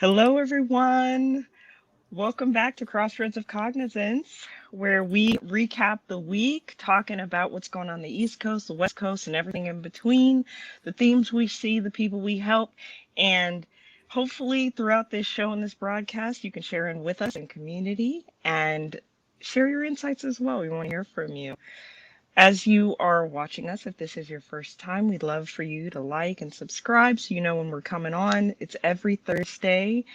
Hello, everyone. Welcome back to Crossroads of Cognizance, where we recap the week, talking about what's going on the East Coast, the West Coast, and everything in between, the themes we see, the people we help, and hopefully throughout this show and this broadcast, you can share in with us in community and share your insights as well. We want to hear from you. As you are watching us, if this is your first time, we'd love for you to like and subscribe so you know when we're coming on. It's every Thursday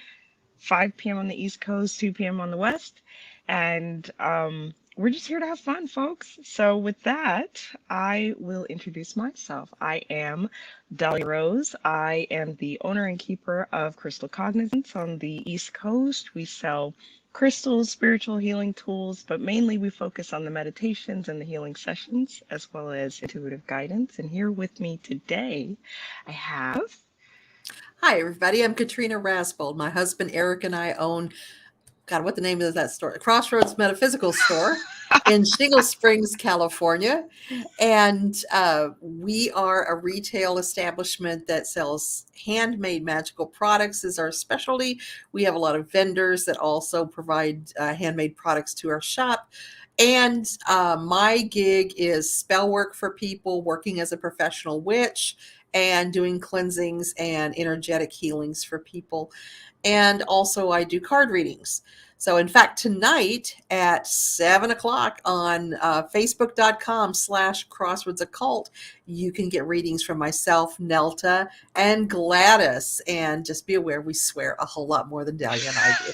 5 p.m. on the East Coast, 2 p.m. on the West. And we're just here to have fun, folks. So, with that, I will introduce myself. I am Dahlia Rose. I am the owner and keeper of Crystal Cognizance on the East Coast. We sell crystals, spiritual healing tools, but mainly we focus on the meditations and the healing sessions, as well as intuitive guidance. And here with me today, I have. Hi, everybody. I'm Katrina Rasbold. My husband Eric and I own, God, what the name is that store? Crossroads Metaphysical Store in Shingle Springs, California. And we are a retail establishment that sells handmade magical products is our specialty. We have a lot of vendors that also provide handmade products to our shop. And my gig is spell work for people, working as a professional witch and doing cleansings and energetic healings for people. And also I do card readings. So in fact, tonight at 7 o'clock on facebook.com/Crossroads Occult, you can get readings from myself, Nelta, and Gladys. And just be aware, we swear a whole lot more than Dahlia and I do.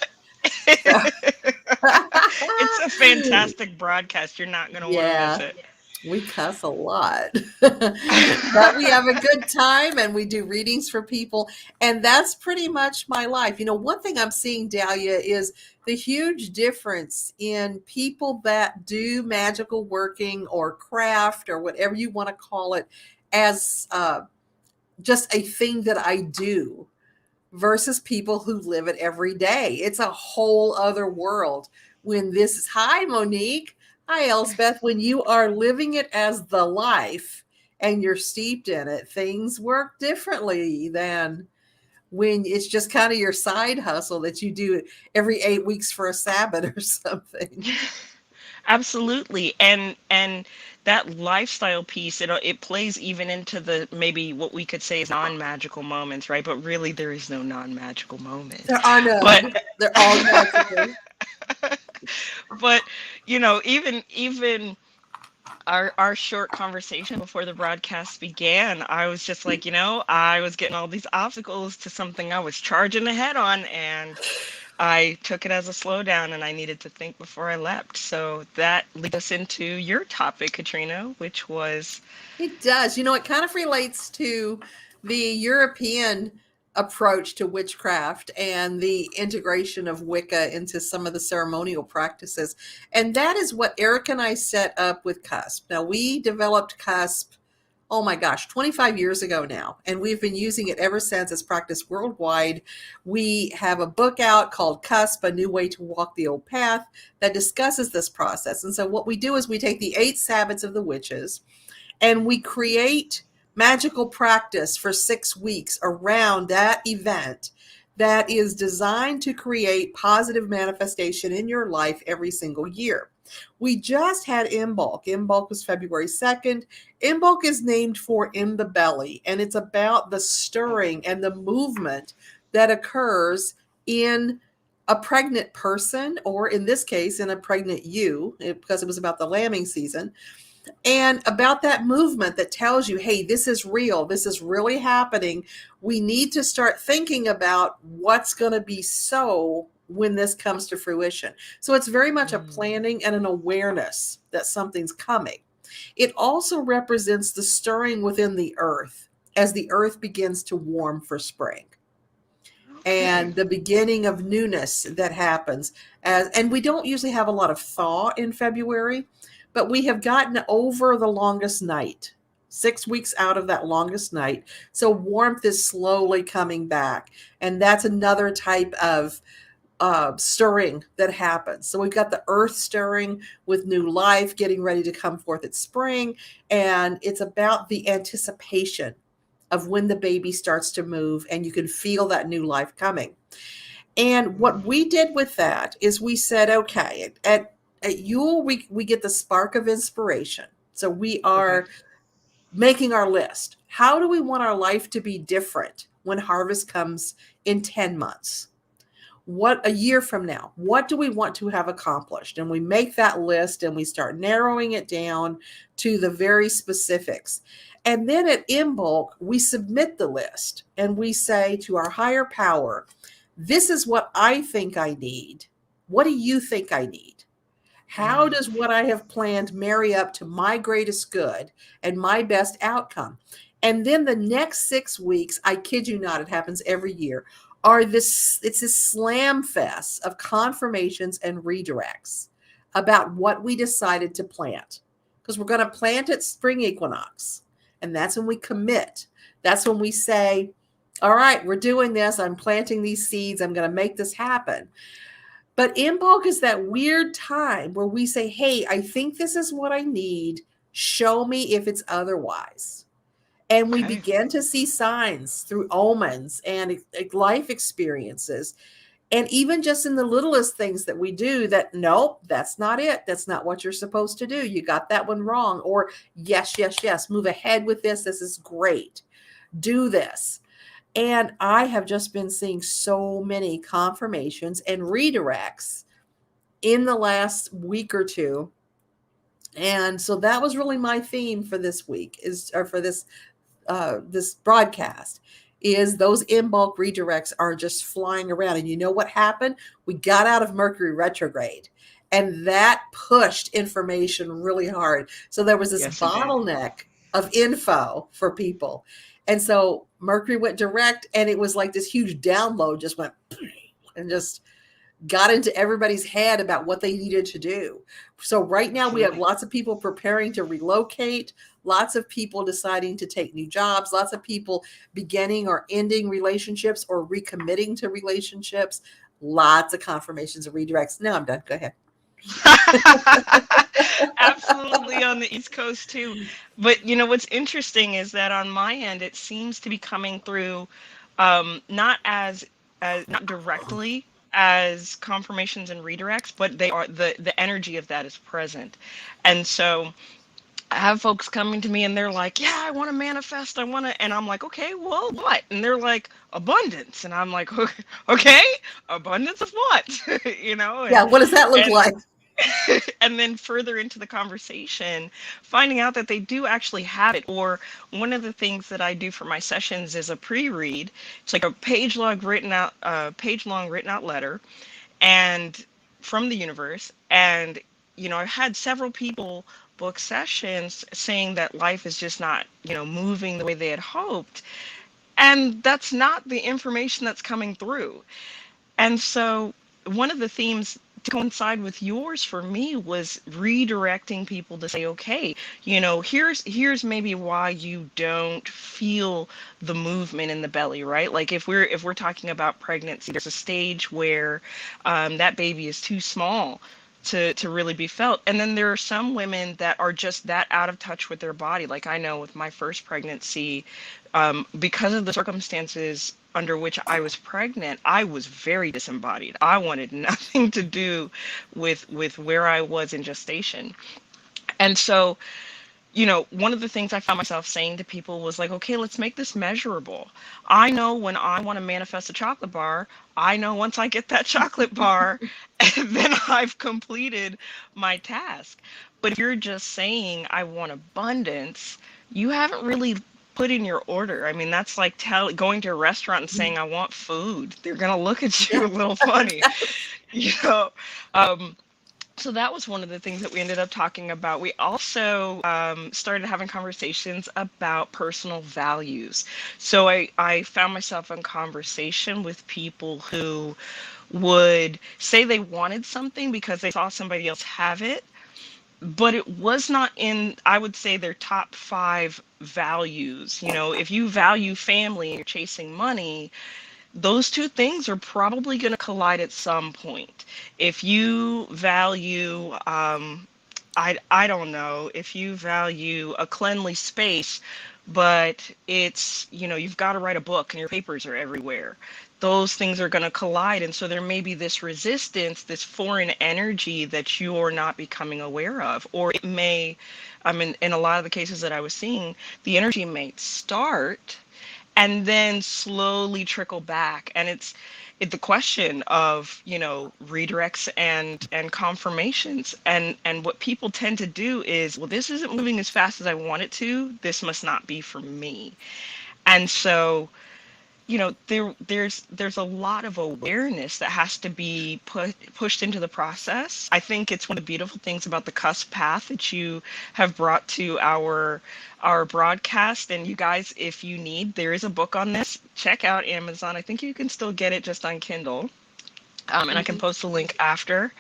It's a fantastic broadcast. You're not going to want to miss Yeah. it. We cuss a lot, but we have a good time and we do readings for people. And that's pretty much my life. You know, one thing I'm seeing, Dahlia, is the huge difference in people that do magical working or craft or whatever you want to call it as just a thing that I do versus people who live it every day. It's a whole other world when this is, hi, Monique. Hi, Elsbeth. When you are living it as the life and you're steeped in it, things work differently than when it's just kind of your side hustle that you do every 8 weeks for a Sabbath or something. Absolutely. And that lifestyle piece, it plays even into the maybe what we could say is non-magical moments, right? But really there is no non-magical moment. There are But none. They're all magical. but even our short conversation before the broadcast began, I was just like, I was getting all these obstacles to something I was charging ahead on, and I took it as a slowdown and I needed to think before I leapt. So that leads us into your topic, Katrina, which was. It does. You know, it kind of relates to the European approach to witchcraft and the integration of Wicca into some of the ceremonial practices. And that is what Eric and I set up with CUSP. Now, we developed CUSP, oh my gosh, 25 years ago now. And we've been using it ever since. It's practiced worldwide. We have a book out called CUSP, A New Way to Walk the Old Path, that discusses this process. And so what we do is we take the 8 Sabbats of the witches and we create magical practice for 6 weeks around that event that is designed to create positive manifestation in your life every single year. We just had Imbolc. Imbolc was February 2nd. Imbolc is named for in the belly, and it's about the stirring and the movement that occurs in a pregnant person, or in this case, in a pregnant ewe, because it was about the lambing season. And about that movement that tells you, hey, this is real. This is really happening. We need to start thinking about what's going to be so when this comes to fruition. So it's very much a planning and an awareness that something's coming. It also represents the stirring within the earth as the earth begins to warm for spring. And the beginning of newness that happens. And we don't usually have a lot of thaw in February, but we have gotten over the longest night, 6 weeks out of that longest night. So warmth is slowly coming back. And that's another type of stirring that happens. So we've got the earth stirring with new life, getting ready to come forth at spring. And it's about the anticipation of when the baby starts to move and you can feel that new life coming. And what we did with that is we said, okay, at Yule, we get the spark of inspiration. So we Okay. are making our list. How do we want our life to be different when harvest comes in 10 months? What a year from now, what do we want to have accomplished? And we make that list and we start narrowing it down to the very specifics. And then at Imbolc, we submit the list and we say to our higher power, this is what I think I need. What do you think I need? How Mm, does what I have planned marry up to my greatest good and my best outcome? And then the next 6 weeks, I kid you not, it happens every year, are this it's this slam fest of confirmations and redirects about what we decided to plant. Because we're going to plant at spring equinox. And that's when we commit. That's when we say, all right, we're doing this. I'm planting these seeds. I'm going to make this happen. But Imbolc is that weird time where we say, hey, I think this is what I need. Show me if it's otherwise. And we okay. begin to see signs through omens and life experiences. And even just in the littlest things that we do, that nope, that's not it. That's not what you're supposed to do. You got that one wrong. Or yes, yes, yes, move ahead with this. This is great. Do this. And I have just been seeing so many confirmations and redirects in the last week or two. And so that was really my theme for this week is or for this broadcast is those Imbolc redirects are just flying around. And you know what happened? We got out of Mercury retrograde and that pushed information really hard. So there was this Yes, it did. bottleneck of info for people. And so Mercury went direct and it was like this huge download just went and just got into everybody's head about what they needed to do. So right now we have Absolutely. lots of people preparing to relocate, lots of people deciding to take new jobs, lots of people beginning or ending relationships or recommitting to relationships, lots of confirmations and redirects. Now I'm done. Go ahead. Absolutely on the East Coast too. But what's interesting is that on my end, it seems to be coming through not as not directly as confirmations and redirects, but they are the energy of that is present. And so I have folks coming to me and they're like, "Yeah, I want to manifest. I want to," and I'm like, "Okay, well, what?" And they're like, "Abundance." And I'm like, "Okay, abundance of what?" Yeah. What does that look And like? and then further into the conversation, finding out that they do actually have it. Or one of the things that I do for my sessions is a pre-read. It's like a page long written out letter, and from the universe. And I've had several people book sessions saying that life is just not moving the way they had hoped, and that's not the information that's coming through. And so one of the themes to coincide with yours for me was redirecting people to say, okay, here's maybe why you don't feel the movement in the belly, right? Like if we're talking about pregnancy, there's a stage where that baby is too small to really be felt. And then there are some women that are just that out of touch with their body. Like I know with my first pregnancy, because of the circumstances under which I was pregnant, I was very disembodied. I wanted nothing to do with where I was in gestation. And so, one of the things I found myself saying to people was like, okay, let's make this measurable. I know when I want to manifest a chocolate bar, I know once I get that chocolate bar, then I've completed my task. But if you're just saying, I want abundance, you haven't really put in your order. I mean, that's like going to a restaurant and saying, I want food. They're going to look at Yeah. you a little funny, you know. Um, so that was one of the things that we ended up talking about. We also started having conversations about personal values. So I found myself in conversation with people who would say they wanted something because they saw somebody else have it, but it was not in, I would say, their top five values. If you value family and you're chasing money, those two things are probably going to collide at some point. If you value, I don't know, if you value a cleanly space, but it's, you've got to write a book and your papers are everywhere. those things are going to collide. And so there may be this resistance, this foreign energy that you're not becoming aware of. Or it may, I mean, in a lot of the cases that I was seeing, the energy may start and then slowly trickle back. And it's the question of, you know, redirects and confirmations. And what people tend to do is, well, this isn't moving as fast as I want it to. This must not be for me. And so, you know, there's a lot of awareness that has to be pushed into the process. I think it's one of the beautiful things about the cusp path that you have brought to our broadcast. And you guys, if you need, there is a book on this. Check out Amazon. I think you can still get it just on Kindle. And I can Mhm. post a link after.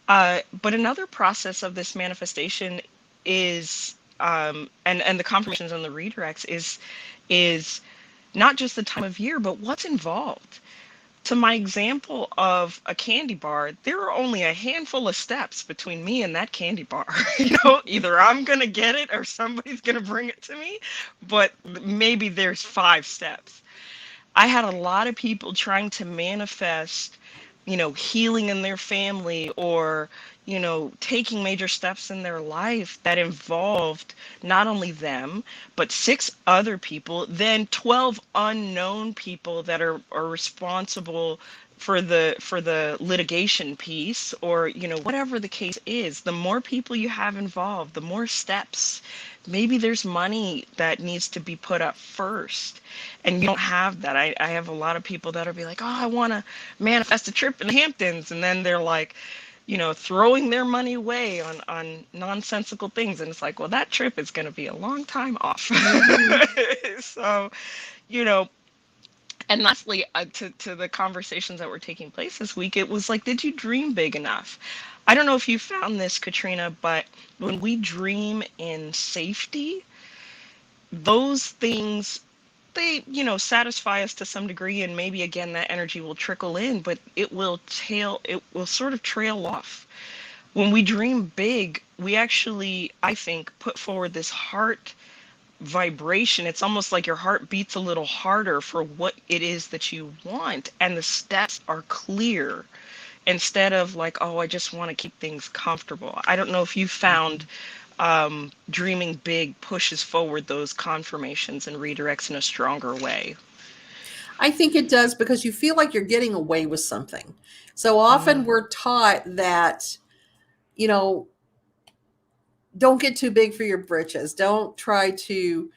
But another process of this manifestation is, and the confirmations and the redirects is not just the time of year, but what's involved. To my example of a candy bar, there are only a handful of steps between me and that candy bar. You know, either I'm going to get it or somebody's going to bring it to me, but maybe there's 5 steps. I had a lot of people trying to manifest, you know, healing in their family or, you know, taking major steps in their life that involved not only them, but 6 other people, then 12 unknown people that are responsible for the litigation piece, or, you know, whatever the case is. The more people you have involved, the more steps. Maybe there's money that needs to be put up first, and you don't have that. I have a lot of people that'll be like, oh, I want to manifest a trip in the Hamptons, and then they're like, you know, throwing their money away on nonsensical things, and it's like, well, that trip is going to be a long time off. Mhm. So, you know, and lastly, to the conversations that were taking place this week, it was like, did you dream big enough? I don't know if you found this, Katrina, but when we dream in safety, those things, they, you know, satisfy us to some degree, and maybe again that energy will trickle in, but it will sort of trail off. When we dream big, we actually, I think, put forward this heart vibration. It's almost like your heart beats a little harder for what it is that you want, and the steps are clear instead of like, oh, I just want to keep things comfortable. I don't know if you found dreaming big pushes forward those confirmations and redirects in a stronger way. I think it does because you feel like you're getting away with something. So often Mm, we're taught that, you know, don't get too big for your britches. Don't try to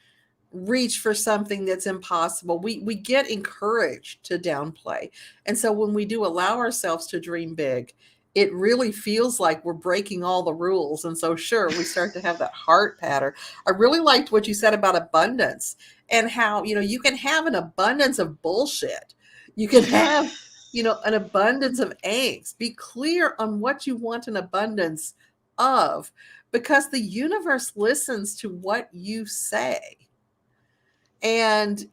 reach for something that's impossible. We get encouraged to downplay. And so when we do allow ourselves to dream big, it really feels like we're breaking all the rules. And so sure, we start to have that heart pattern. I really liked what you said about abundance and how, you know, you can have an abundance of bullshit. You can have, you know, an abundance of angst. Be clear on what you want an abundance of, because the universe listens to what you say and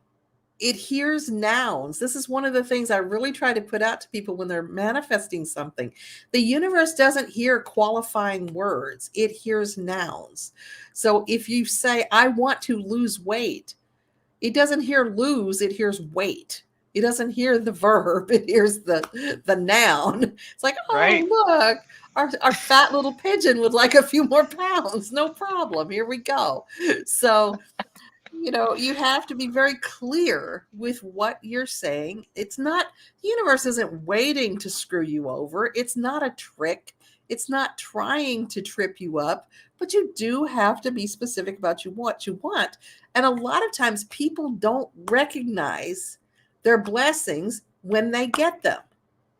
it hears nouns. This is one of the things I really try to put out to people when they're manifesting something. The universe doesn't hear qualifying words, it hears nouns. So if you say, I want to lose weight, it doesn't hear lose, it hears weight. It doesn't hear the verb, it hears the noun. It's like, right. oh, look, our fat little pigeon would like a few more pounds. No problem. Here we go. So you know, you have to be very clear with what you're saying. It's not, the universe isn't waiting to screw you over. It's not a trick. It's not trying to trip you up, but you do have to be specific about what you want. And a lot of times people don't recognize their blessings when they get them.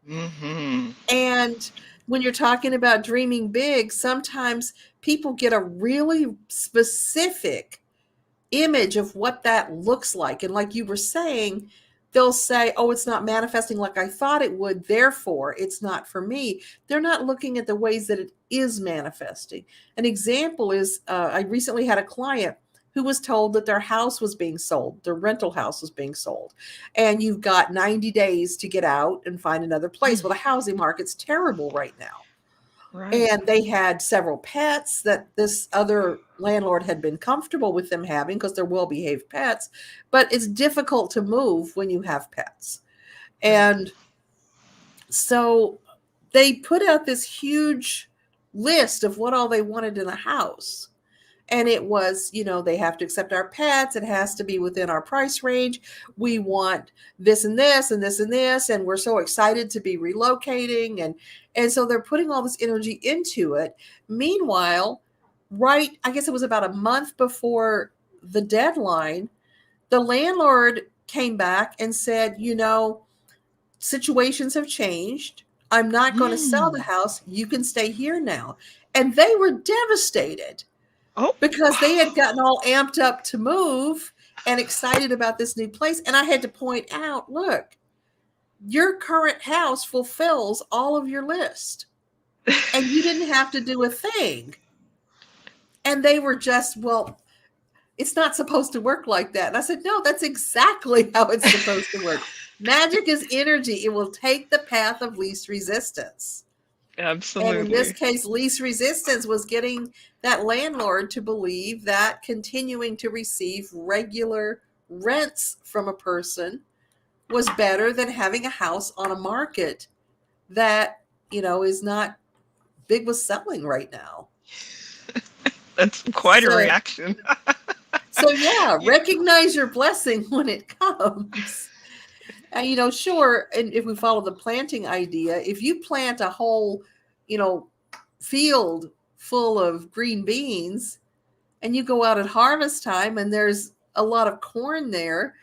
Hmm. And when you're talking about dreaming big, sometimes people get a really specific image of what that looks like. And like you were saying, they'll say, oh, it's not manifesting like I thought it would, therefore it's not for me. They're not looking at the ways that it is manifesting. An example is I recently had a client who was told that their house was being sold, their rental house was being sold, and you've got 90 days to get out and find another place. Well, the housing market's terrible right now. Right. And they had several pets that this other landlord had been comfortable with them having because they're well behaved pets. But it's difficult to move when you have pets. Right. And so they put out this huge list of what all they wanted in a house. And it was, they have to accept our pets. It has to be within our price range. We want this and this and this and this. And we're so excited to be relocating. And so they're putting all this energy into it. Meanwhile, right, I guess it was about a month before the deadline, the landlord came back and said, situations have changed. I'm not going to sell the Mm. house. You can stay here now. And they were devastated Oh. because they had gotten all amped up to move and excited about this new place. And I had to point out, look, your current house fulfills all of your list and you didn't have to do a thing. And they were just, well, it's not supposed to work like that. And I said, no, that's exactly how it's supposed to work. Magic is energy. It will take the path of least resistance. And in this Absolutely. case, least resistance was getting that landlord to believe that continuing to receive regular rents from a person was better than having a house on a market that, is not big with selling right now. That's quite a So, reaction. so yeah, Yeah. recognize your blessing when it comes. And, sure. And if we follow the planting idea, if you plant a whole, you know, field full of green beans and you go out at harvest time and there's a lot of corn there,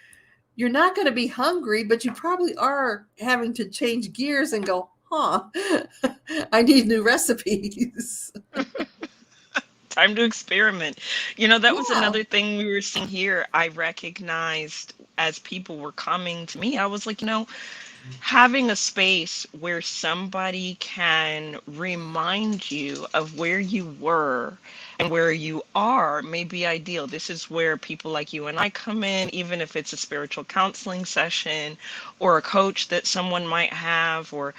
you're not going to be hungry, but you probably are having to change gears and go, huh, I need new recipes. Time to experiment. That was Yeah. another thing we were seeing here. I recognized as people were coming to me, I was like, having a space where somebody can remind you of where you were and where you are may be ideal. This is where people like you and I come in, even if it's a spiritual counseling session or a coach that someone might have, or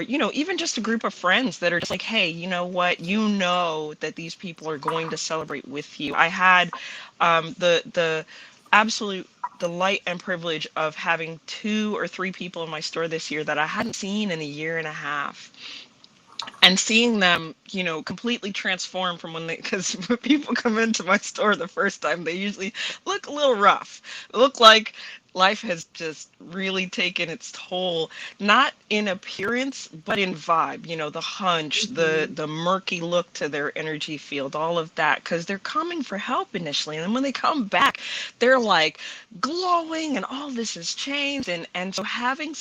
even just a group of friends that are just like, hey, you know what, that these people are going to celebrate with you. I had the absolute delight and privilege of having 2 or 3 people in my store this year that I hadn't seen in a year and a half, and seeing them, completely transform from when because when people come into my store the first time, they usually look a little rough, look like life has just really taken its toll, not in appearance, but in vibe, the hunch, the Mhm. the murky look to their energy field, all of that, because they're coming for help initially. And then when they come back, they're like glowing and all this has changed. And so having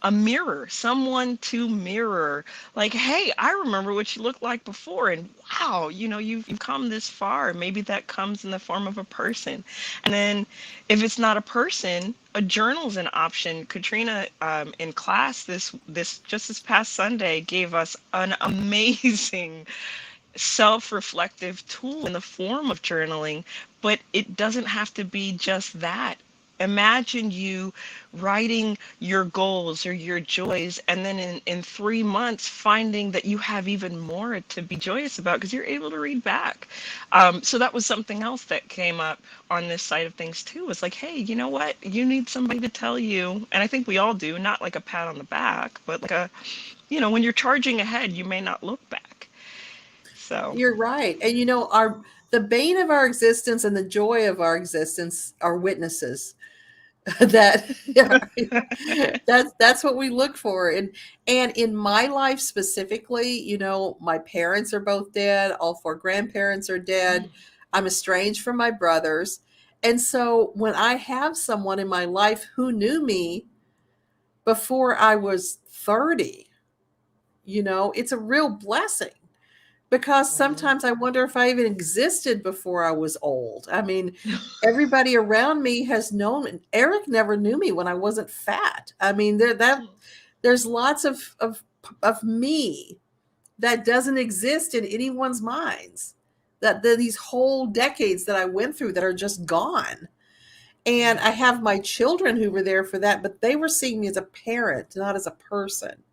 a mirror, someone to mirror, like, hey, I remember what you looked like before, and wow, you've come this far. Maybe that comes in the form of a person. And then if it's not a person, a journal is an option. Katrina, in class this past Sunday, gave us an amazing self-reflective tool in the form of journaling, but it doesn't have to be just that. Imagine you writing your goals or your joys, and then in 3 months finding that you have even more to be joyous about because you're able to read back. So that was something else that came up on this side of things too. It's like, hey, you know what? You need somebody to tell you, and I think we all do, not like a pat on the back, but like when you're charging ahead, you may not look back. So. You're right. And our the bane of our existence and the joy of our existence are witnesses. That yeah, that's what we look for. And in my life specifically, my parents are both dead, all four grandparents are dead. I'm estranged from my brothers. And so when I have someone in my life who knew me before I was 30, it's a real blessing, because sometimes I wonder if I even existed before I was old. I mean, everybody around me has known. Eric never knew me when I wasn't fat. I mean, there's lots of me that doesn't exist in anyone's minds. That these whole decades that I went through that are just gone. And I have my children who were there for that, but they were seeing me as a parent, not as a person.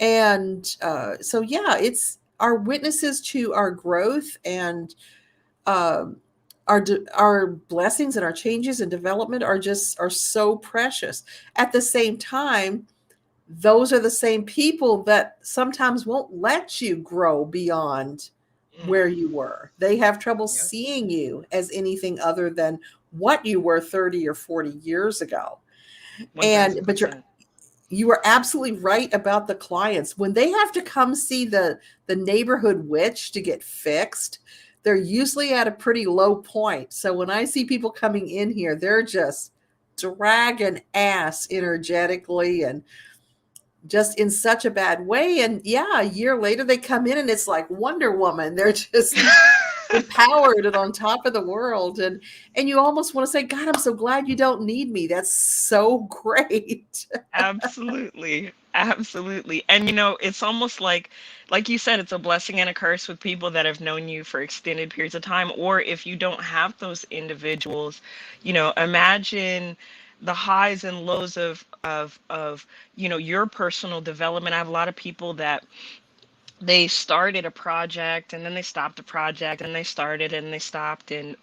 And so, yeah, it's our witnesses to our growth and um, our blessings and our changes and development are so precious. At the same time, those are the same people that sometimes won't let you grow beyond Mm. where you were. They have trouble Yep. seeing you as anything other than what you were 30 or 40 years ago. But 1000%. you are absolutely right about the clients. When they have to come see the neighborhood witch to get fixed, they're usually at a pretty low point. So when I see people coming in here, they're just dragging ass energetically and just in such a bad way. And yeah, a year later they come in and it's like Wonder Woman. They're just empowered and on top of the world. And you almost want to say, God, I'm so glad you don't need me. That's so great. Absolutely. Absolutely. And it's almost like you said, it's a blessing and a curse with people that have known you for extended periods of time. Or if you don't have those individuals, imagine the highs and lows of your personal development. I have a lot of people that they started a project and then they stopped a project and they started and they stopped, and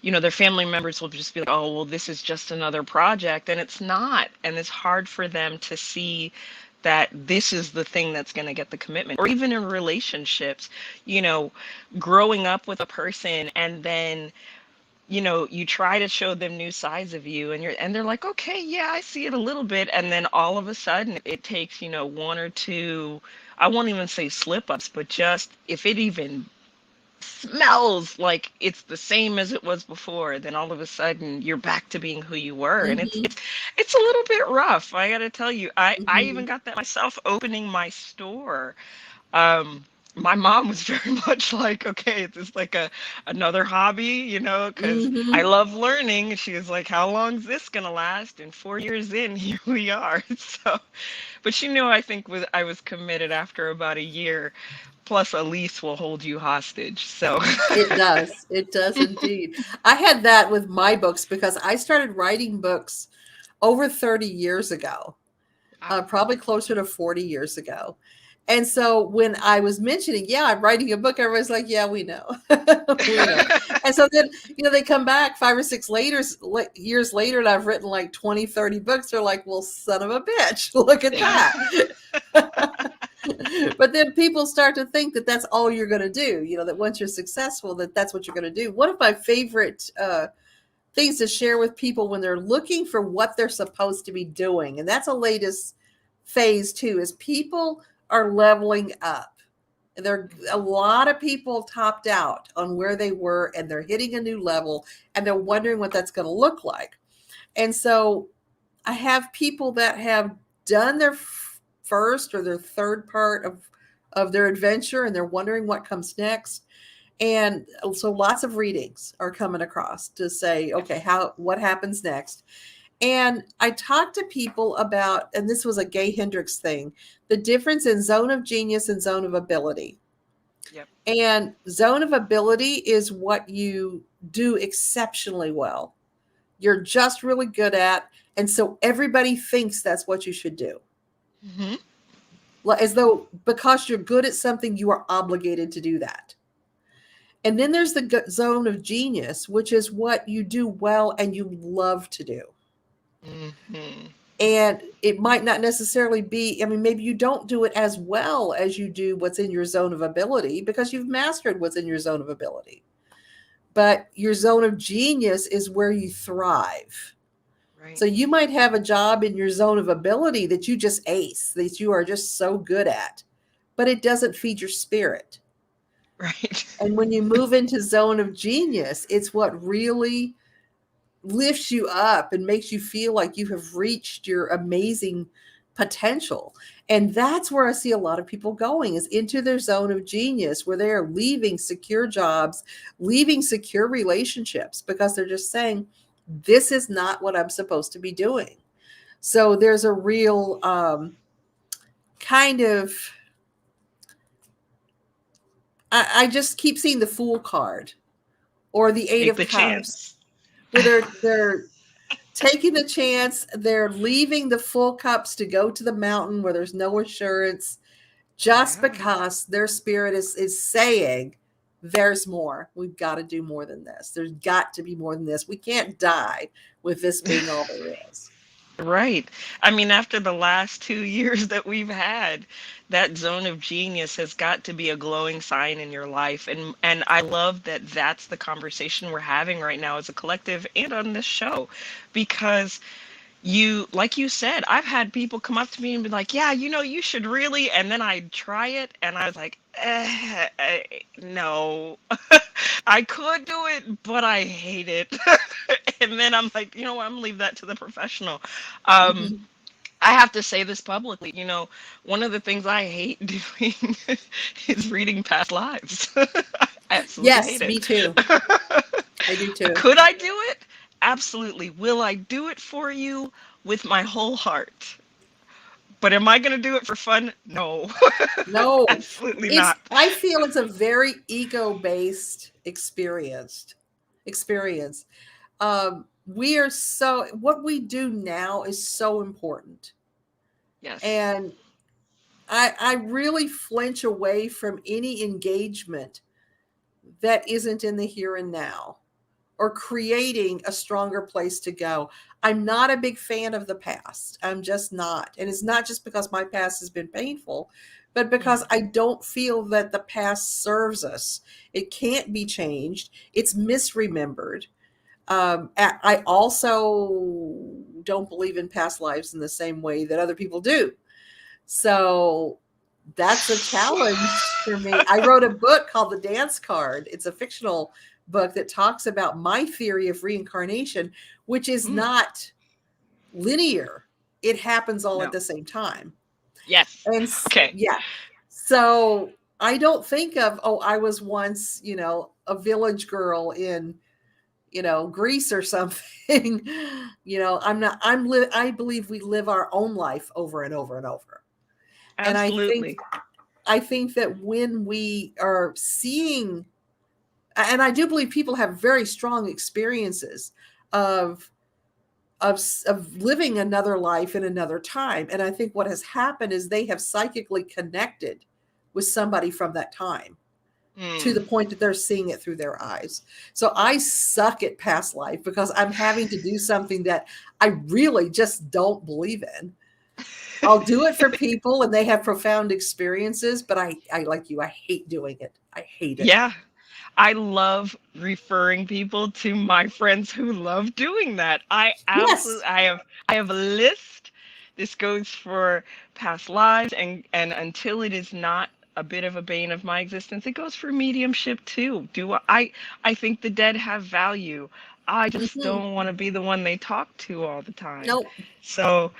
their family members will just be like, oh well, this is just another project, and it's not, and it's hard for them to see that this is the thing that's going to get the commitment. Or even in relationships, you know growing up with a person, and then you try to show them new sides of you, and they're like, okay, yeah, I see it a little bit, and then all of a sudden it takes one or two, I won't even say slip ups, but just if it even smells like it's the same as it was before, then all of a sudden you're back to being who you were, and it's Hmm. it's it's a little bit rough, I got to tell you. I even Hmm. got that myself opening my store. um my mom was very much like, okay, is this like another hobby, because I Hmm. love learning. She was like, how long is this gonna last? And 4 years in, here we are. So, but she knew, I think, I was committed after about a year. Plus, a lease will hold you hostage. So, It does. It does indeed. I had that with my books because I started writing books over 30 years ago, wow. probably closer to 40 years ago. And so when I was mentioning, yeah, I'm writing a book, everybody's like, yeah, we know. We know. And so then, they come back 5 or 6 years later, and I've written like 20, 30 books. They're like, well, son of a bitch, look at that. But then people start to think that that's all you're going to do, that once you're successful, that's what you're going to do. One of my favorite things to share with people when they're looking for what they're supposed to be doing, and that's a latest phase too, is people are leveling up. There a lot of people topped out on where they were, and they're hitting a new level, and they're wondering what that's going to look like. And so I have people that have done their first or their third part of their adventure, and they're wondering what comes next. And so lots of readings are coming across to say, okay, Yes. what happens next? And I talked to people about, and this was a Gay Hendricks thing, the difference in zone of genius and zone of ability. Yep. And zone of ability is what you do exceptionally well. You're just really good at, and so everybody thinks that's what you should do. Hmm. As though because you're good at something, you are obligated to do that. And then there's the zone of genius, which is what you do well and you love to do. Hmm. And it might not necessarily be, I mean, maybe you don't do it as well as you do what's in your zone of ability because you've mastered what's in your zone of ability. But your zone of genius is where you thrive. Right. So you might have a job in your zone of ability that you just ace, that you are just so good at, but it doesn't feed your spirit. Right. And when you move into zone of genius, it's what really lifts you up and makes you feel like you have reached your amazing potential. And that's where I see a lot of people going, is into their zone of genius, where they are leaving secure jobs, leaving secure relationships, because they're just saying, this is not what I'm supposed to be doing. So there's a real kind of, I just keep seeing the Fool card or the Eight Take of the Cups, chance. where they're taking the chance, they're leaving the full cups to go to the mountain where there's no assurance, just Yeah. because their spirit is saying, there's more. We've got to do more than this. There's got to be more than this. We can't die with this being all there is. Right. I mean, after the last 2 years that we've had, that zone of genius has got to be a glowing sign in your life. And I love that that's the conversation we're having right now as a collective and on this show, because like you said, I've had people come up to me and be like, yeah, you should really, and then I try it and I was like, no. I could do it, but I hate it. And then I'm like, what, I'm gonna leave that to the professional. um Mhm. I have to say this publicly. One of the things I hate doing is reading past lives. I absolutely hate Yes, it. me too. I do too. Could I do it? Absolutely. Will I do it for you? With my whole heart. But am I going to do it for fun? No. No, Absolutely not. I feel it's a very ego-based experience. We are so, what we do now is so important. Yes. And I really flinch away from any engagement that isn't in the here and now or creating a stronger place to go. I'm not a big fan of the past. I'm just not. And it's not just because my past has been painful, but because Mhm. I don't feel that the past serves us. It can't be changed. It's misremembered. I also don't believe in past lives in the same way that other people do. So that's a challenge for me. I wrote a book called The Dance Card. It's a fictional book that talks about my theory of reincarnation, which is Mm, not linear. It happens all at no. the same time. Yes. And Okay. yeah. So I don't think of, oh, I was once, a village girl in, Greece or something. I'm not, I believe we live our own life over and over and over. And Absolutely. I think that when we are seeing, and I do believe people have very strong experiences of of living another life in another time, and I think what has happened is they have psychically connected with somebody from that time to the Mm. point that they're seeing it through their eyes. So I suck at past life because I'm having to do something that I really just don't believe in. I'll do it for people and they have profound experiences, but I like you, I hate doing it. I hate it. Yeah. I love referring people to my friends who love doing that. Yes. I have a list. This goes for past lives, and until it is not a bit of a bane of my existence, it goes for mediumship too. I think the dead have value. I just Hmm. don't want to be the one they talk to all the time. Nope. So,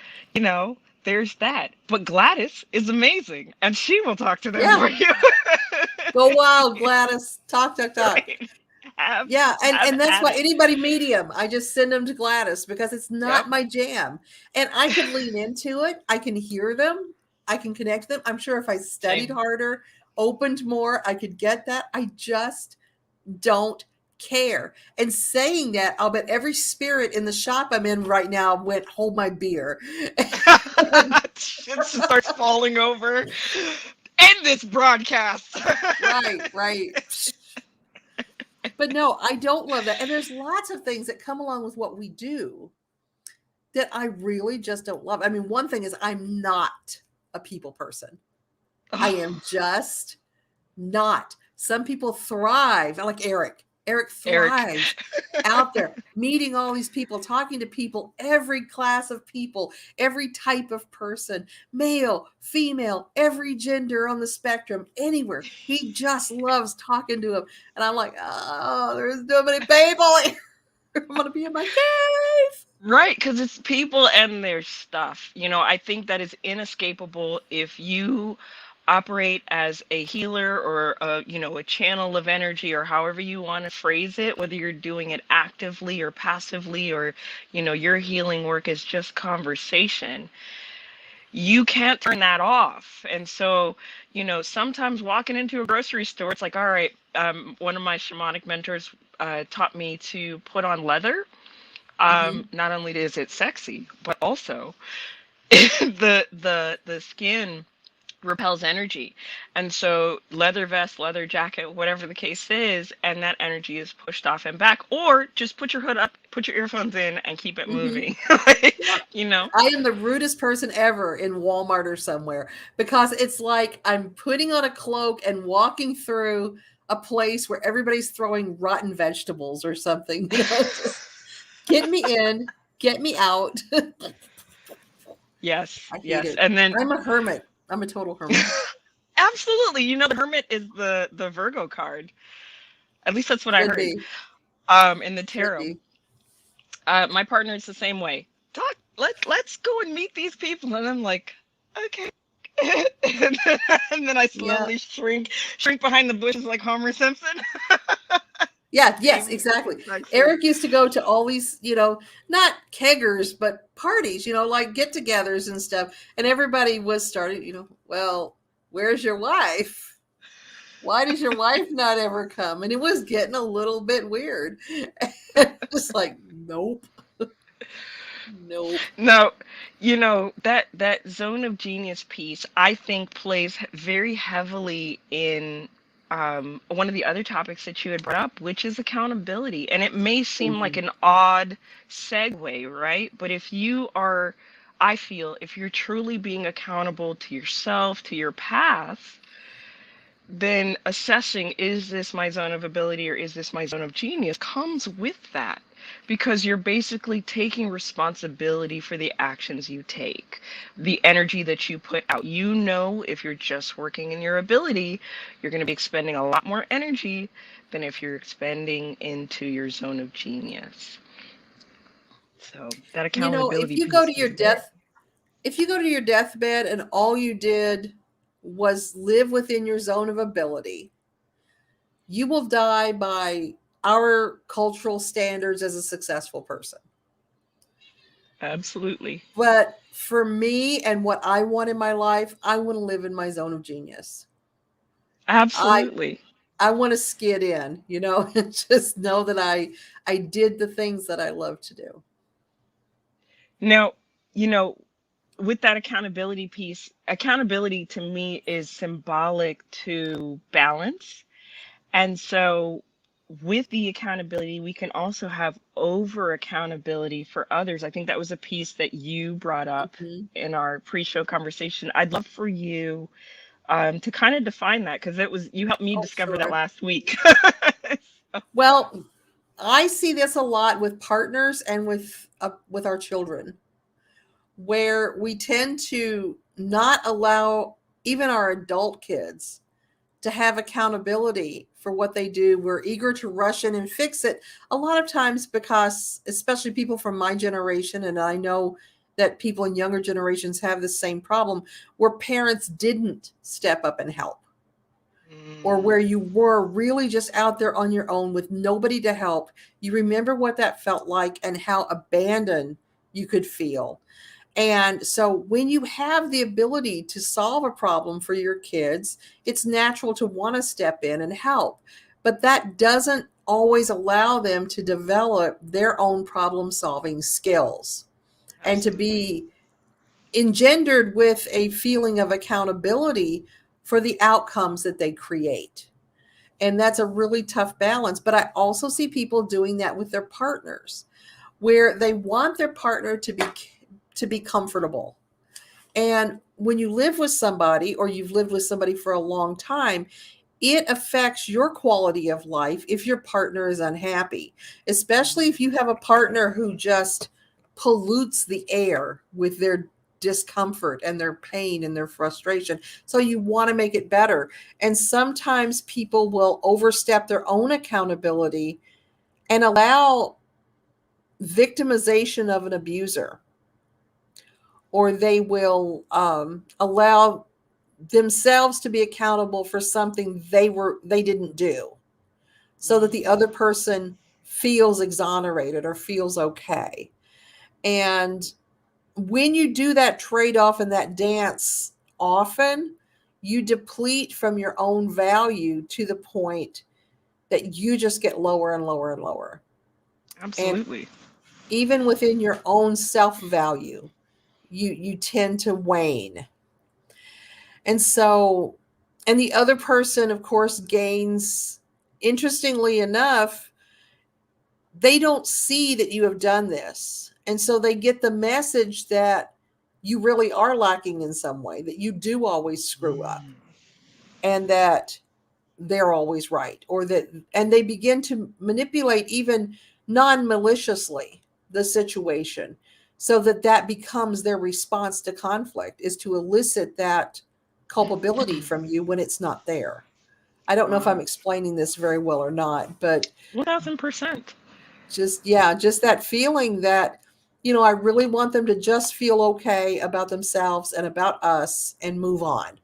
there's that. But Gladys is amazing, and she will talk to them Yeah. for you. Go wild, Gladys. Talk, talk, talk. Right. Have Yeah, have and that's at why it. anybody medium, I just send them to Gladys because it's Yep. not my jam. And I could lean into it. I can hear them. I can connect them. I'm sure if I studied Same. harder, opened more, I could get that. I just don't care. And saying that, I'll bet every spirit in the shop I'm in right now went, hold my beer. Shit starts falling over. End this broadcast. Right, right. But no, I don't love that. And there's lots of things that come along with what we do that I really just don't love. I mean, one thing is I'm not a people person. I am just not. Some people thrive, like Eric. Eric Eric. thrives out there, meeting all these people, talking to people, every class of people, every type of person, male, female, every gender on the spectrum, anywhere. He just loves talking to them. And I'm like, oh, there's too many people here. I'm going to be in my cave. Right, because it's people and their stuff. I think that is inescapable if you operate as a healer or a channel of energy, or however you want to phrase it, whether you're doing it actively or passively, or your healing work is just conversation. You can't turn that off. And so, sometimes walking into a grocery store, it's like, all right, one of my shamanic mentors taught me to put on leather. Mm-hmm. Not only is it sexy, but also the skin repels energy. And so leather vest, leather jacket, whatever the case is, and that energy is pushed off and back. Or just put your hood up, put your earphones in, and keep it Mm-hmm. moving. Yeah. You know? I am the rudest person ever in Walmart or somewhere, because it's like I'm putting on a cloak and walking through a place where everybody's throwing rotten vegetables or something. Just get me in, get me out. Yes, I hate yes. it. And then I'm a hermit. I'm a total hermit. absolutely, the Hermit is the Virgo card. At least that's what I Could heard. be. In the Could tarot. be. My partner is the same way. Doc, let's go and meet these people. And I'm like, okay. And then I Yeah. slowly shrink behind the bushes like Homer Simpson. Yeah, yes, Aim exactly. nicely. Eric used to go to all these, not keggers, but parties, like get-togethers and stuff. And everybody was starting, well, where's your wife? Why does your wife not ever come? And it was getting a little bit weird. Just like, nope, nope. No, that zone of genius piece, I think, plays very heavily in one of the other topics that you had brought up, which is accountability. And it may seem like Mhm. an odd segue, right? But I feel, if you're truly being accountable to yourself, to your path, then assessing, is this my zone of ability or is this my zone of genius, comes with that, because you're basically taking responsibility for the actions you take, the energy that you put out. If you're just working in your ability, you're going to be expending a lot more energy than if you're expending into your zone of genius. So that If accountability you go piece to is your there. deathbed and all you did was live within your zone of ability, you will die by our cultural standards as a successful person. Absolutely. But for me and what I want in my life, I want to live in my zone of genius. I Absolutely. I want to skid in, and just know that I did the things that I love to do. Now, you know, with that accountability piece, accountability to me is symbolic to balance. And so with the accountability, we can also have over accountability for others. I think that was a piece that you brought up Mhm. in our pre-show conversation. I'd love for you to kind of define that, because you helped me Oh, discover that sure. last week. Well, I see this a lot with partners and with our children, where we tend to not allow even our adult kids to have accountability for what they do. We're eager to rush in and fix it. A lot of times, because especially people from my generation, and I know that people in younger generations have the same problem, where parents didn't step up and help, or Mm, where you were really just out there on your own with nobody to help. You remember what that felt like and how abandoned you could feel. And so when you have the ability to solve a problem for your kids, it's natural to want to step in and help. But that doesn't always allow them to develop their own problem solving skills and to absolutely. be engendered with a feeling of accountability for the outcomes that they create. And that's a really tough balance. But I also see people doing that with their partners, where they want their partner to be comfortable. And when you live with somebody, or you've lived with somebody for a long time, it affects your quality of life if your partner is unhappy, especially if you have a partner who just pollutes the air with their discomfort and their pain and their frustration. So you want to make it better. And sometimes people will overstep their own accountability and allow victimization of an abuser, or they will allow themselves to be accountable for something they didn't do, so that the Mm, other person feels exonerated or feels okay. And when you do that trade-off and that dance often, you deplete from your own value to the point that you just get lower and lower and lower. And absolutely. even within your own self-value, you tend to wane. And so, and the other person, of course, gains, interestingly enough, they don't see that you have done this. And so they get the message that you really are lacking in some way, that you do always screw up, and that they're always right, or that, and they begin to manipulate even non-maliciously the situation, so that that becomes their response to conflict, is to elicit that culpability from you when it's not there. I don't know if I'm Wow. explaining this very well or not, but 1000%. just, yeah, just that feeling that, I really want them to just feel okay about themselves and about us and move on.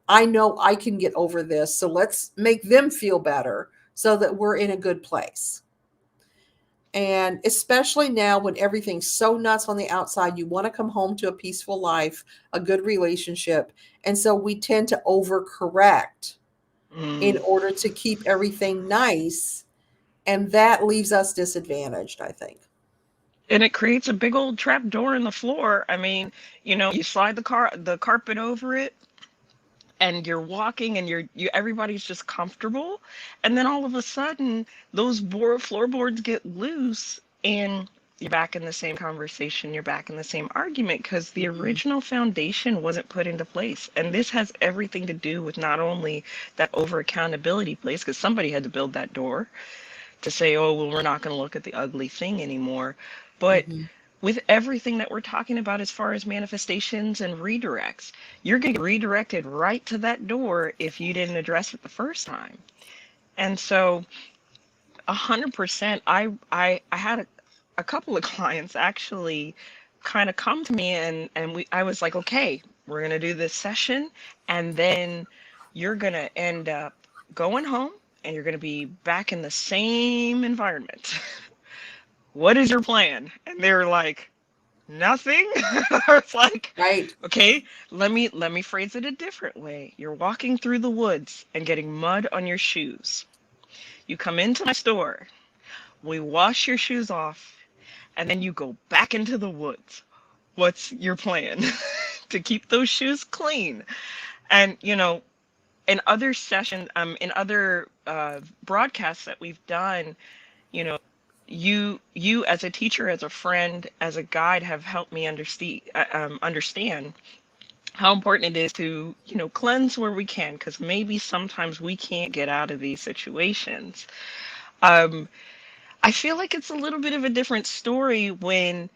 I know I can get over this, so let's make them feel better so that we're in a good place. And especially now when everything's so nuts on the outside, you want to come home to a peaceful life, a good relationship. And so we tend to overcorrect in Mm. order to keep everything nice. And that leaves us disadvantaged, I think. And it creates a big old trap door in the floor. I mean, you slide the carpet over it, and you're walking, and everybody's just comfortable, and then all of a sudden those floorboards get loose, and you're back in the same conversation, you're back in the same argument, because the Mhm. original foundation wasn't put into place. And this has everything to do with not only that over accountability place, because somebody had to build that door to say, oh, well, we're not going to look at the ugly thing anymore, but Mhm. with everything that we're talking about as far as manifestations and redirects, you're going to get redirected right to that door if you didn't address it the first time. And so 100%, I had a couple of clients actually kind of come to me, and I was like, okay, we're going to do this session, and then you're going to end up going home, and you're going to be back in the same environment. What is your plan? And they were like, nothing. It's like, Right. okay, let me phrase it a different way. You're walking through the woods and getting mud on your shoes. You come into my store, we wash your shoes off, and then you go back into the woods. What's your plan to keep those shoes clean? And in other sessions, in other broadcasts that we've done, you know, you as a teacher, as a friend, as a guide, have helped me understand how important it is to cleanse where we can, because maybe sometimes we can't get out of these situations. um I feel like it's a little bit of a different story when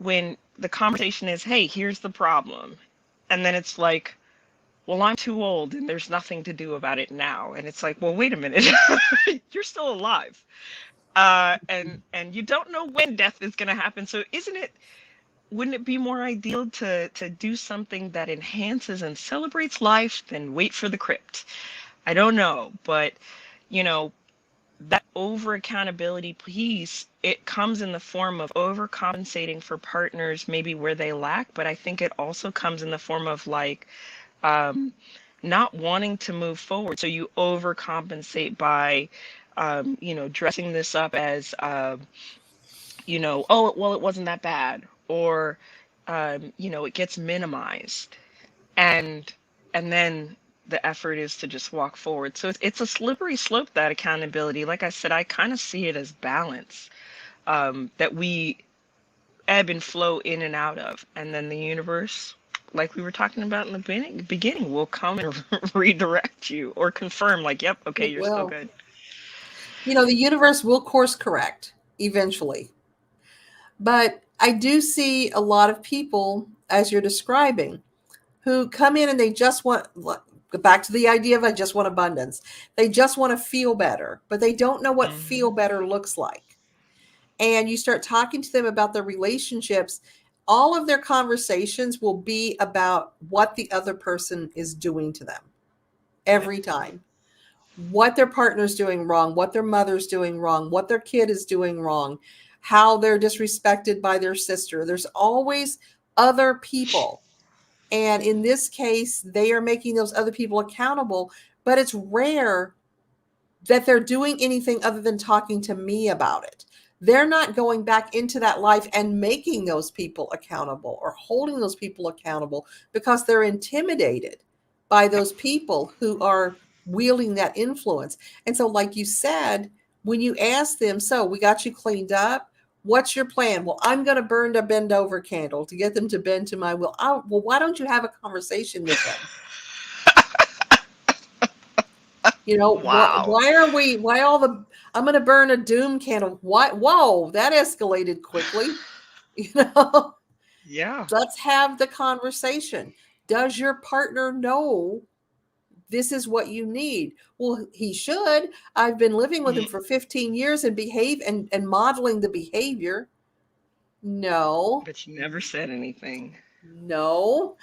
the conversation is, hey, here's the problem, and then it's like, well, I'm too old and there's nothing to do about it now. And it's like, well, wait a minute. You're still alive, and you don't know when death is going to happen. So wouldn't it be more ideal to do something that enhances and celebrates life than wait for the crypt? I don't know, but you know that over accountability piece, it comes in the form of overcompensating for partners maybe where they lack, but I think it also comes in the form of like, um, not wanting to move forward. So you overcompensate by, dressing this up as, oh, well, it wasn't that bad, or, it gets minimized, and then the effort is to just walk forward. So it's a slippery slope, that accountability. Like I said, I kind of see it as balance, that we ebb and flow in and out of, and then the universe, like we were talking about in the beginning, will come and redirect you or confirm, like, yep, okay, It you're still will. good. The universe will course correct eventually. But I do see a lot of people, as you're describing, who come in and they just want, back to the idea of, I just want abundance. They just want to feel better, but they don't know what feel Hmm. better looks like. And you start talking to them about their relationships, all of their conversations will be about what the other person is doing to them Yep. every time. What their partner's doing wrong, what their mother's doing wrong, what their kid is doing wrong, how they're disrespected by their sister. There's always other people. And in this case, they are making those other people accountable, but it's rare that they're doing anything other than talking to me about it. They're not going back into that life and making those people accountable or holding those people accountable because they're intimidated. by those people who are wielding that influence. And so, like you said, when you ask them, so we got you cleaned up. What's your plan? Well, I'm going to burn a bend over candle to get them to bend to my will. Oh, well, why don't you have a conversation with them? You know, Wow. why all the, I'm going to burn a doom candle. Why? Whoa, that escalated quickly. You know, Yeah. let's have the conversation. Does your partner know this is what you need? Well, he should. I've been living with him Mm, for 15 years and and modeling the behavior. No, but you never said anything. no.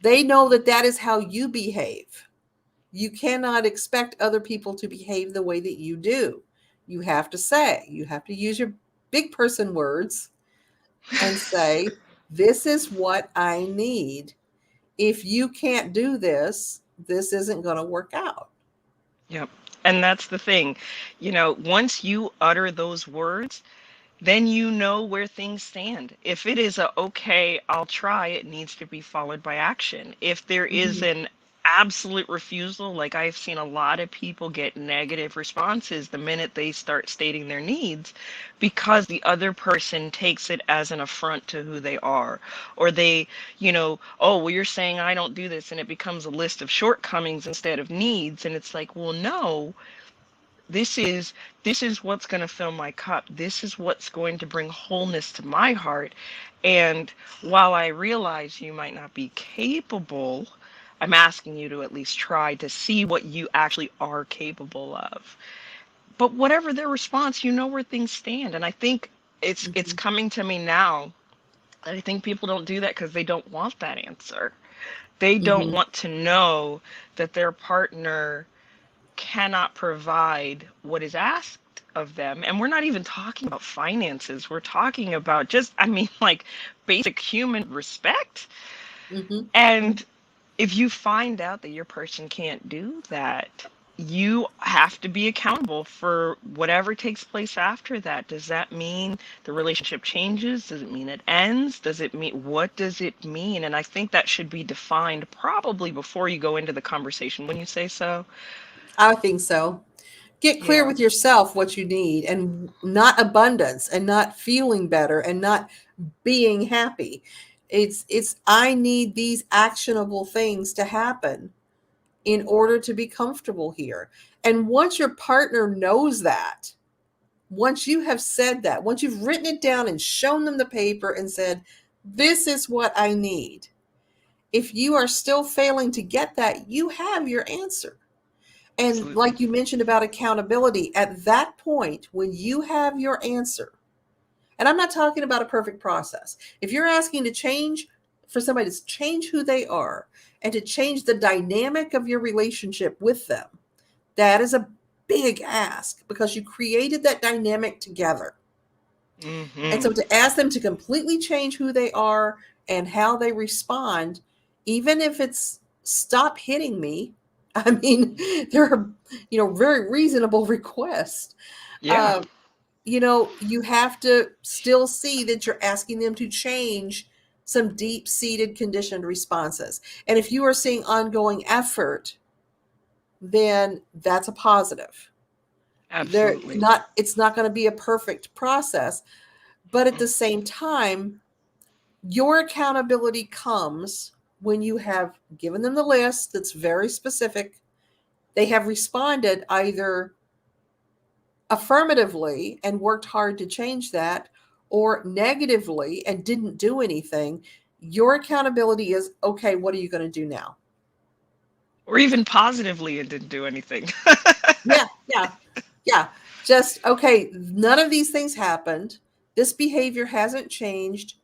They know that that is how you behave. You cannot expect other people to behave the way that you do. You have to say, you have to use your big person words and say, this is what I need. If you can't do this, this isn't going to work out. Yep. And that's the thing. Once you utter those words, then you know where things stand. If it is a okay, I'll try, it needs to be followed by action. If there is Mhm. an absolute refusal, like I've seen a lot of people get negative responses the minute they start stating their needs because the other person takes it as an affront to who they are. Or they, oh, well, you're saying I don't do this, and it becomes a list of shortcomings instead of needs. And it's like, well, no, this is this is what's going to fill my cup. This is what's going to bring wholeness to my heart. And while I realize you might not be capable, I'm asking you to at least try to see what you actually are capable of. But whatever their response, you know where things stand. And I think it's Mhm. coming to me now that I think people don't do that because they don't want that answer. They don't Mhm. want to know that their partner cannot provide what is asked of them. And we're not even talking about finances. We're talking about just, I mean, like basic human respect. Mhm. And if you find out that your person can't do that, you have to be accountable for whatever takes place after that. Does that mean the relationship changes? Does it mean it ends? What does it mean? And I think that should be defined probably before you go into the conversation when you say so. I think so. Get clear Yeah, with yourself what you need, and not abundance, and not feeling better, and not being happy. It's I need these actionable things to happen in order to be comfortable here. And once your partner knows that, once you have said that, once you've written it down and shown them the paper and said, this is what I need. If you are still failing to get that, you have your answer. And absolutely. like you mentioned about accountability, at that point, when you have your answer, and I'm not talking about a perfect process. If you're asking to change, for somebody to change who they are and to change the dynamic of your relationship with them, that is a big ask because you created that dynamic together. And Hmm. so to ask them to completely change who they are and how they respond, even if it's stop hitting me, I mean, there are, very reasonable requests. Yeah, Uh, you have to still see that you're asking them to change some deep seated conditioned responses. And if you are seeing ongoing effort, then that's a positive. absolutely. It's not going to be a perfect process, but at the same time, your accountability comes when you have given them the list that's very specific. They have responded either affirmatively and worked hard to change that, or negatively and didn't do anything. Your accountability is, okay, what are you going to do now? Or even positively and didn't do anything. Yeah, yeah, yeah. Just, okay, none of these things happened. This behavior hasn't changed.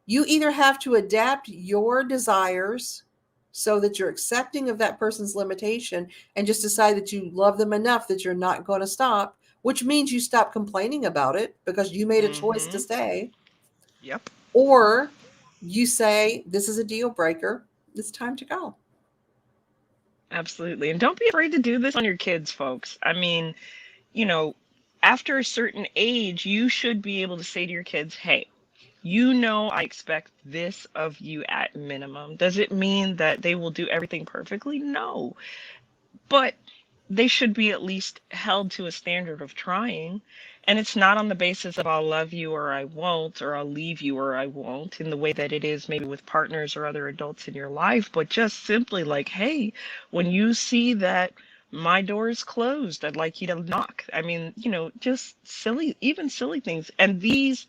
You either have to adapt your desires so that you're accepting of that person's limitation and just decide that you love them enough that you're not going to stop, which means you stop complaining about it because you made a choice to Hmm. stay, Yep, or you say, this is a deal breaker. It's time to go. absolutely. And don't be afraid to do this on your kids, folks. I mean, you know, after a certain age, you should be able to say to your kids, hey, I expect this of you at minimum. Does it mean that they will do everything perfectly? No. But they should be at least held to a standard of trying. And it's not on the basis of I'll love you or I won't, or I'll leave you or I won't, in the way that it is maybe with partners or other adults in your life, but just simply like, hey, when you see that my door is closed, I'd like you to knock. I mean, just silly, even silly things. And these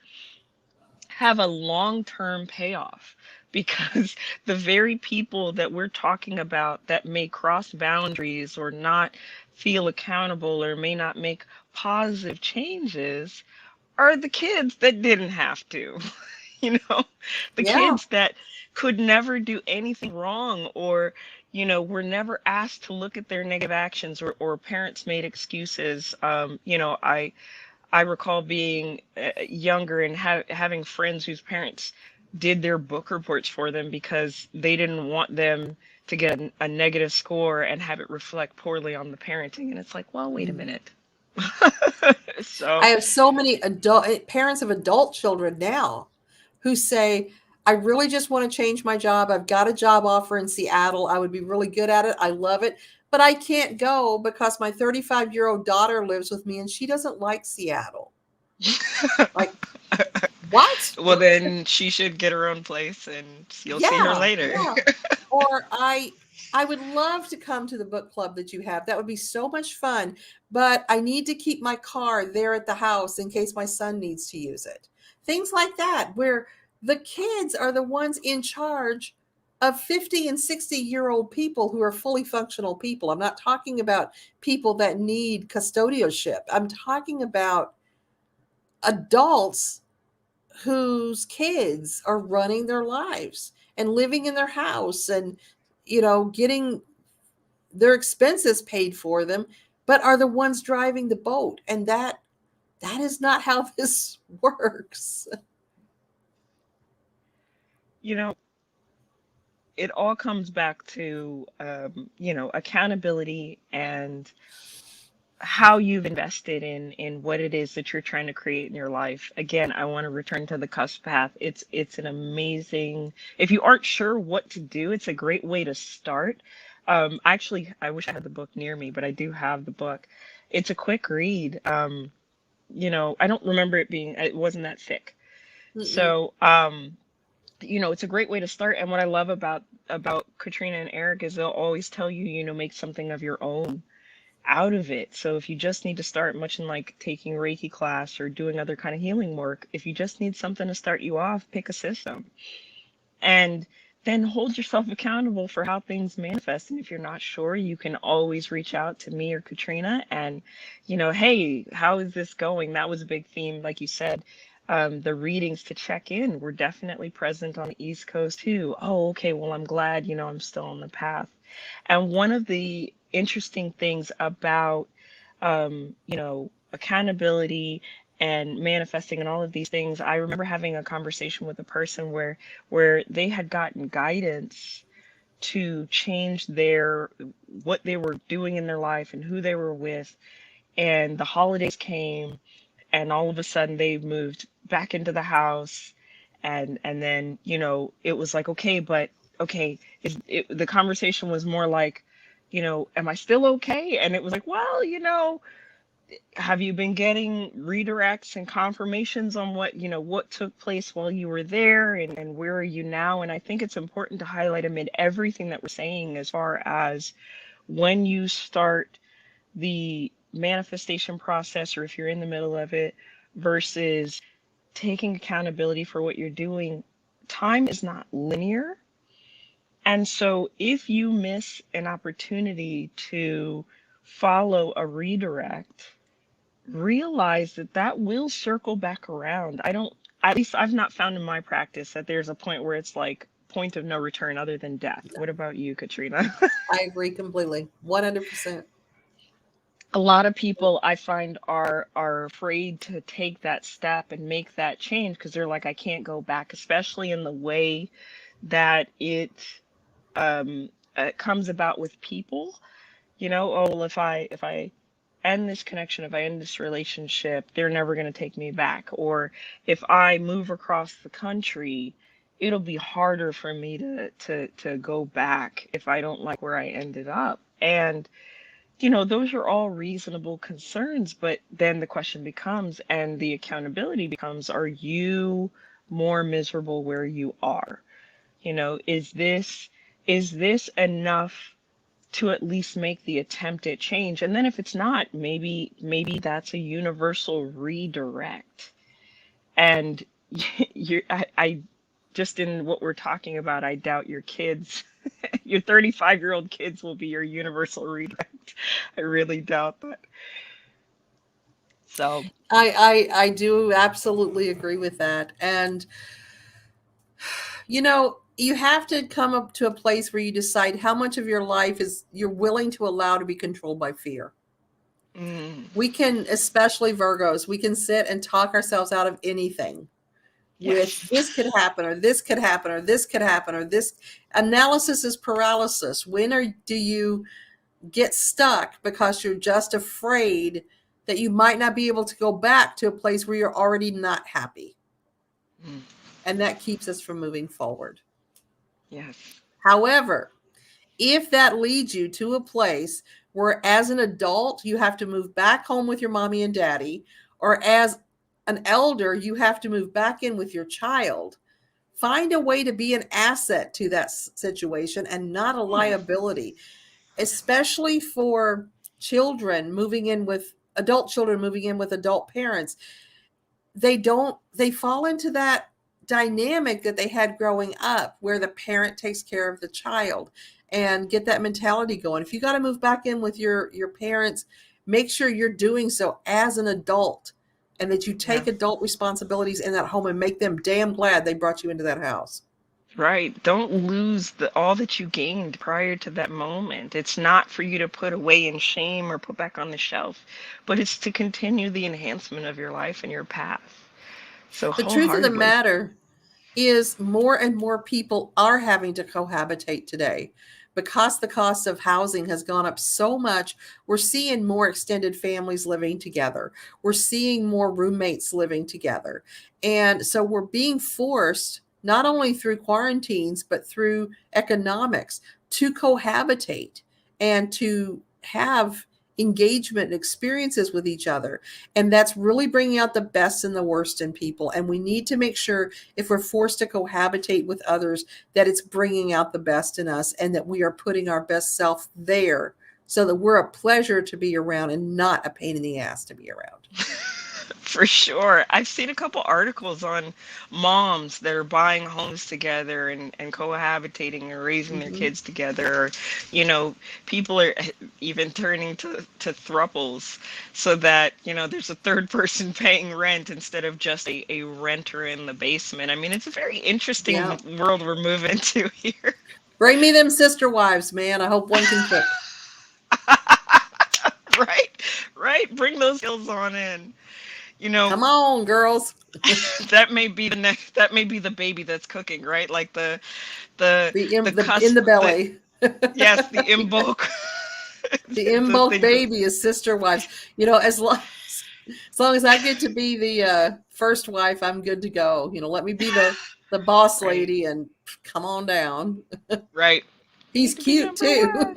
have a long-term payoff because the very people that we're talking about that may cross boundaries or not feel accountable or may not make positive changes are the kids that didn't have to. you know, the Yeah. kids that could never do anything wrong, or were never asked to look at their negative actions, or parents made excuses. I recall being younger and having friends whose parents did their book reports for them because they didn't want them to get a negative score and have it reflect poorly on the parenting. And it's like, well, wait a Mhm. minute. I So, have so many adult parents of adult children now who say, I really just want to change my job. I've got a job offer in Seattle. I would be really good at it. I love it. But I can't go because my 35-year-old daughter lives with me and she doesn't like Seattle. Like, what? well, then she should get her own place and you'll see her Yeah, later. yeah. Or I would love to come to the book club that you have. That would be so much fun, but I need to keep my car there at the house in case my son needs to use it. Things like that, where the kids are the ones in charge of 50 and 60-year-old people who are fully functional people. I'm not talking about people that need custodialship. I'm talking about adults whose kids are running their lives and living in their house and getting their expenses paid for them, but are the ones driving the boat. And that is not how this works. you know, it all comes back to, accountability and how you've invested in what it is that you're trying to create in your life. Again, I want to return to the cusp path. It's an amazing, if you aren't sure what to do, it's a great way to start. Actually, I wish I had the book near me, but I do have the book. It's a quick read. I don't remember it wasn't that thick. Mm-mm. So, it's a great way to start. And what I love about Katrina and Eric is they'll always tell you, make something of your own out of it. So if you just need to start, much in like taking Reiki class or doing other kind of healing work, if you just need something to start you off, pick a system and then hold yourself accountable for how things manifest. And if you're not sure, you can always reach out to me or Katrina and, hey, how is this going? That was a big theme, like you said. The readings to check in were definitely present on the East Coast too. Oh, okay. Well, I'm glad, I'm still on the path. And one of the interesting things about, accountability and manifesting and all of these things, I remember having a conversation with a person where they had gotten guidance to change what they were doing in their life and who they were with. And the holidays came, and all of a sudden they moved back into the house, and then it was like, okay, but okay, the conversation was more like, am I still okay? And it was like, well, have you been getting redirects and confirmations on what took place while you were there, and where are you now? And I think it's important to highlight amid everything that we're saying, as far as when you start the manifestation process, or if you're in the middle of it, versus taking accountability for what you're doing, time is not linear. And so if you miss an opportunity to follow a redirect, realize that that will circle back around. I don't, at least I've not found in my practice that there's a point where it's like point of no return other than death. What about you, Katrina? I agree completely. 100%. A lot of people I find are afraid to take that step and make that change because they're like, I can't go back, especially in the way that it comes about with people. Oh, well, if I end this connection, if I end this relationship, they're never going to take me back. Or if I move across the country, it'll be harder for me to go back if I don't like where I ended up. And those are all reasonable concerns, but then the question becomes, and the accountability becomes, are you more miserable where you are? Is this enough to at least make the attempt at change? And then if it's not, maybe that's a universal redirect. And I just in what we're talking about, I doubt your kids, your 35-year-old kids will be your universal redirect. I really doubt that. So, I do absolutely agree with that. And you have to come up to a place where you decide how much of your life is you're willing to allow to be controlled by fear. mm, We can, especially Virgos, we can sit and talk ourselves out of anything with yes. this could happen, or this could happen, or this could happen, or this. Analysis is paralysis. Do you get stuck because you're just afraid that you might not be able to go back to a place where you're already not happy? Mm, And that keeps us from moving forward. yes. However, if that leads you to a place where as an adult you have to move back home with your mommy and daddy, or as an elder you have to move back in with your child, find a way to be an asset to that situation and not a Mm, liability, especially for adult children moving in with adult parents. They fall into that dynamic that they had growing up where the parent takes care of the child, and get that mentality going. If you got to move back in with your parents, make sure you're doing so as an adult, and that you take yes. adult responsibilities in that home and make them damn glad they brought you into that house. Right. Don't lose all that you gained prior to that moment. It's not for you to put away in shame or put back on the shelf, but it's to continue the enhancement of your life and your path. So The truth of the wholeheartedly. matter is more and more people are having to cohabitate today because the cost of housing has gone up so much. We're seeing more extended families living together. We're seeing more roommates living together. And so we're being forced, not only through quarantines, but through economics, to cohabitate and to have engagement and experiences with each other. And that's really bringing out the best and the worst in people. And we need to make sure, if we're forced to cohabitate with others, that it's bringing out the best in us and that we are putting our best self there so that we're a pleasure to be around and not a pain in the ass to be around. For sure. I've seen a couple articles on moms that are buying homes together and cohabitating and raising their Mm-hmm. kids together. Or, you know, people are even turning to thruples so that, there's a third person paying rent instead of just a renter in the basement. I mean, it's a very interesting Yeah. world we're moving to here. Bring me them sister wives, man. I hope one can cook. Right, right. Bring those skills on in. You know, Come on, girls. that may be the baby that's cooking, right? Like the the In cus the the belly. yes, the imbolc. The the Imbolc thing baby is sister wives. As long as I get to be the first wife, I'm good to go. Let me be the boss right, lady and come on down. right. You He's could be cute number too. one.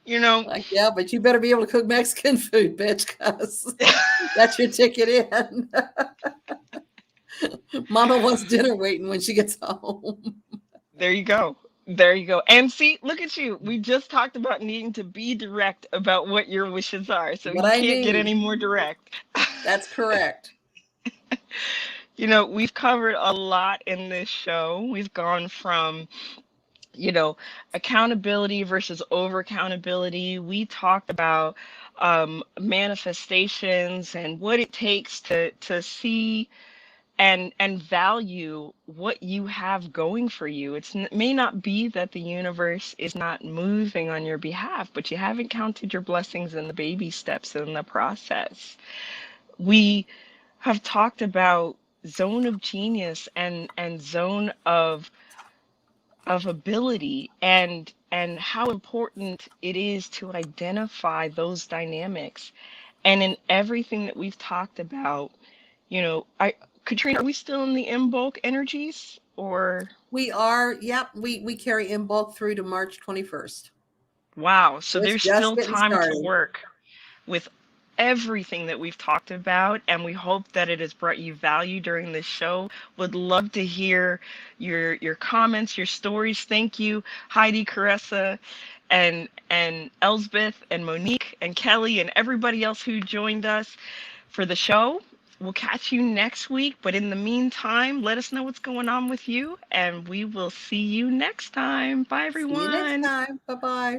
you know, Like, yeah, but you better be able to cook Mexican food, bitch, because that's your ticket in. Mama wants dinner waiting when she gets home. there you go. There you go. And see, look at you. We just talked about needing to be direct about what your wishes are. So What you I can't get need. any more direct. That's correct. We've covered a lot in this show. We've gone from you know, accountability versus over accountability. We talked about manifestations and what it takes to see and value what you have going for you. It may not be that the universe is not moving on your behalf, but you haven't counted your blessings and the baby steps in the process. We have talked about zone of genius and zone of of ability, and how important it is to identify those dynamics. And in everything that we've talked about, I Katrina, are we still in the in bulk energies, or We are, yep, we carry in bulk through to March 21st. wow, so It's there's just still getting time to started. work with everything that we've talked about, and we hope that it has brought you value during this show. Would love to hear your comments, your stories. Thank you, Heidi, Caressa, and Elsbeth and Monique and Kelly and everybody else who joined us for the show. We'll catch you next week, but in the meantime, let us know what's going on with you, and we will see you next time. Bye, See you next everyone. time. Bye bye.